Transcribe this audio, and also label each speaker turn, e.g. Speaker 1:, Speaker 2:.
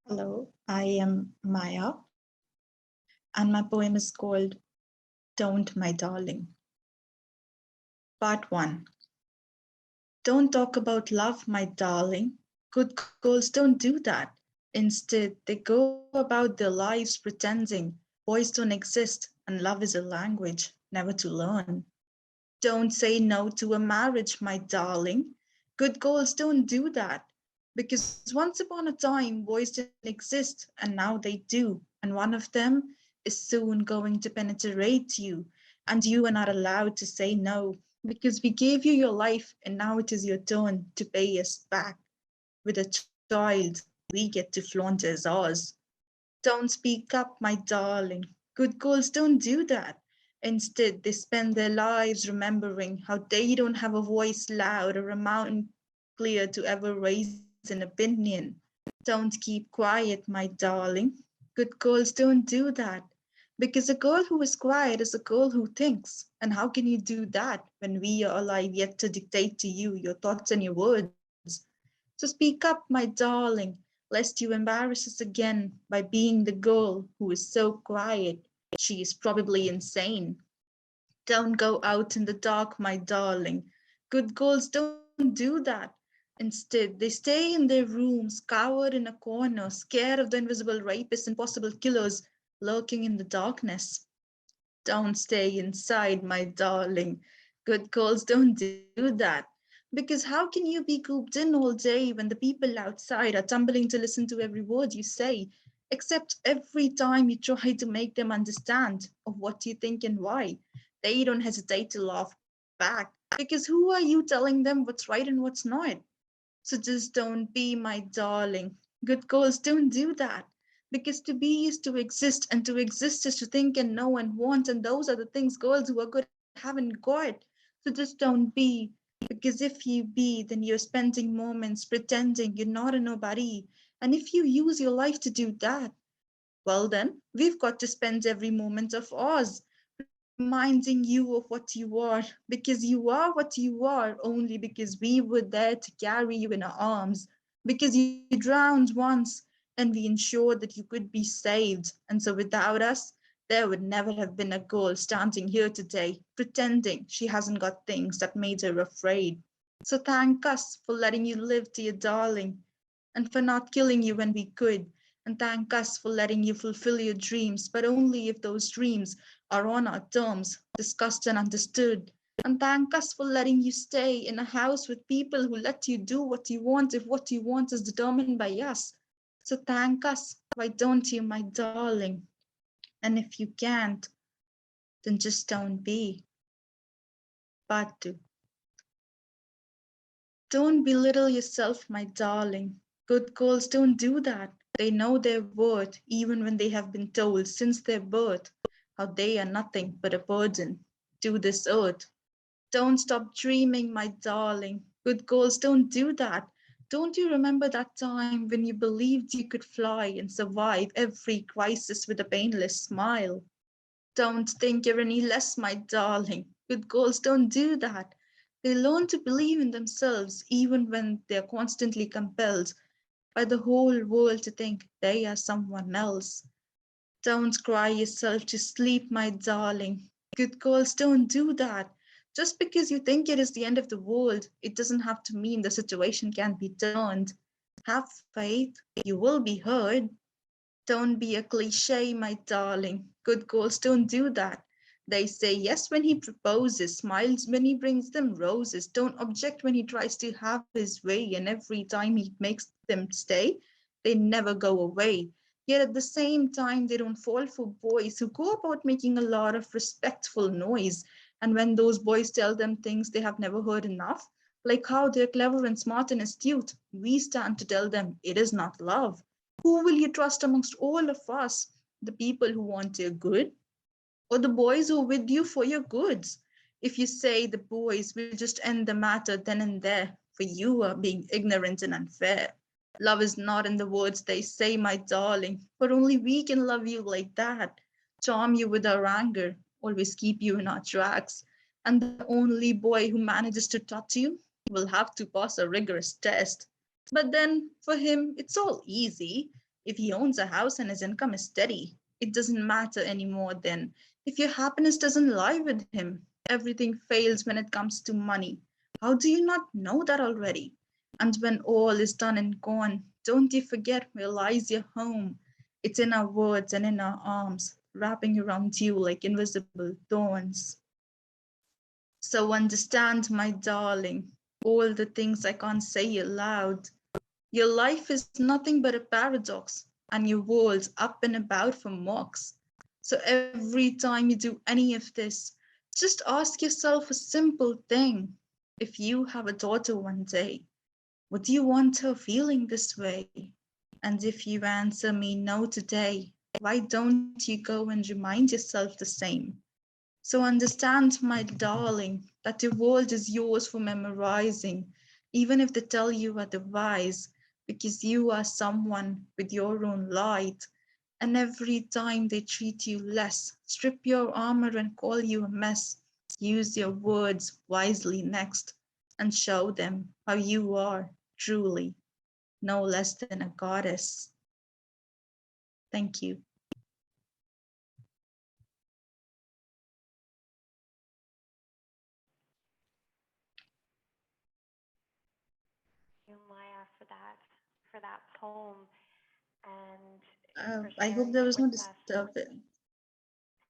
Speaker 1: Hello, I am Maya, and my poem is called Don't, My Darling. Part 1. Don't talk about love, my darling. Good girls don't do that. Instead, they go about their lives pretending boys don't exist and love is a language never to learn. Don't say no to a marriage, my darling. Good girls don't do that. Because once upon a time, boys didn't exist and now they do. And one of them is soon going to penetrate you. And you are not allowed to say no because we gave you your life and now it is your turn to pay us back with a child we get to flaunt as ours. Don't speak up, my darling. Good girls don't do that. Instead, they spend their lives remembering how they don't have a voice loud or a mountain clear to ever raise an opinion. Don't keep quiet, my darling. Good girls don't do that. Because a girl who is quiet is a girl who thinks. And how can you do that when we are alive yet to dictate to you your thoughts and your words? So speak up, my darling, lest you embarrass us again by being the girl who is so quiet. She is probably insane. Don't go out in the dark, my darling. Good girls don't do that. Instead, they stay in their rooms, cowered in a corner, scared of the invisible rapists and possible killers lurking in the darkness. Don't stay inside, my darling. Good girls don't do that. Because how can you be cooped in all day when the people outside are tumbling to listen to every word you say, except every time you try to make them understand of what you think and why? They don't hesitate to laugh back. Because who are you telling them what's right and what's not? So just don't be my darling. Good girls don't do that. Because to be is to exist, and to exist is to think and know and want, and those are the things girls who are good haven't got. So just don't be. Because if you be, then you're spending moments pretending you're not a nobody. And if you use your life to do that, well, then we've got to spend every moment of ours reminding you of what you are, because you are what you are only because we were there to carry you in our arms, because you drowned once and we ensured that you could be saved. And so without us, there would never have been a girl standing here today pretending she hasn't got things that made her afraid. So thank us for letting you live, dear darling, and for not killing you when we could. And thank us for letting you fulfill your dreams, but only if those dreams are on our terms, discussed and understood. And thank us for letting you stay in a house with people who let you do what you want if what you want is determined by us. So thank us. Why don't you, my darling? And if you can't, then just don't be. Part 2. Don't belittle yourself, my darling. Good girls don't do that. They know their worth even when they have been told since their birth how they are nothing but a burden to this earth. Don't stop dreaming, my darling. Good girls don't do that. Don't you remember that time when you believed you could fly and survive every crisis with a painless smile? Don't think you're any less, my darling. Good girls don't do that. They learn to believe in themselves even when they're constantly compelled by the whole world to think they are someone else. Don't cry yourself to sleep, my darling. Good girls don't do that. Just because you think it is the end of the world, it doesn't have to mean the situation can't be turned. Have faith, you will be heard. Don't be a cliche, my darling. Good girls don't do that. They say yes when he proposes, smiles when he brings them roses, don't object when he tries to have his way, and every time he makes them stay, they never go away. Yet at the same time, they don't fall for boys who go about making a lot of respectful noise. And when those boys tell them things they have never heard enough, like how they're clever and smart and astute, we stand to tell them it is not love. Who will you trust amongst all of us? The people who want your good, or the boys who are with you for your goods? If you say the boys will just end the matter then and there, for you are being ignorant and unfair. Love is not in the words they say, my darling, for only we can love you like that, charm you with our anger, always keep you in our tracks. And the only boy who manages to touch you will have to pass a rigorous test. But then for him, it's all easy If he owns a house and his income is steady, it doesn't matter anymore then. If your happiness doesn't lie with him, everything fails when it comes to money. How do you not know that already? And when all is done and gone, don't you forget where lies your home. It's in our words and in our arms, wrapping around you like invisible thorns. So understand, my darling, all the things I can't say aloud. Your life is nothing but a paradox, and your world's up and about for mocks. So every time you do any of this, just ask yourself a simple thing. If you have a daughter one day, would you want her feeling this way? And if you answer me no today, why don't you go and remind yourself the same? So understand, my darling, that the world is yours for memorizing, even if they tell you otherwise, because you are someone with your own light. And every time they treat you less, strip your armor and call you a mess, use your words wisely next and show them how you are truly no less than a goddess. Thank you.
Speaker 2: You, Maya, for that poem and for
Speaker 1: I hope
Speaker 2: sharing
Speaker 1: there
Speaker 2: it
Speaker 1: was
Speaker 2: with
Speaker 1: no
Speaker 2: us.
Speaker 1: disturbance.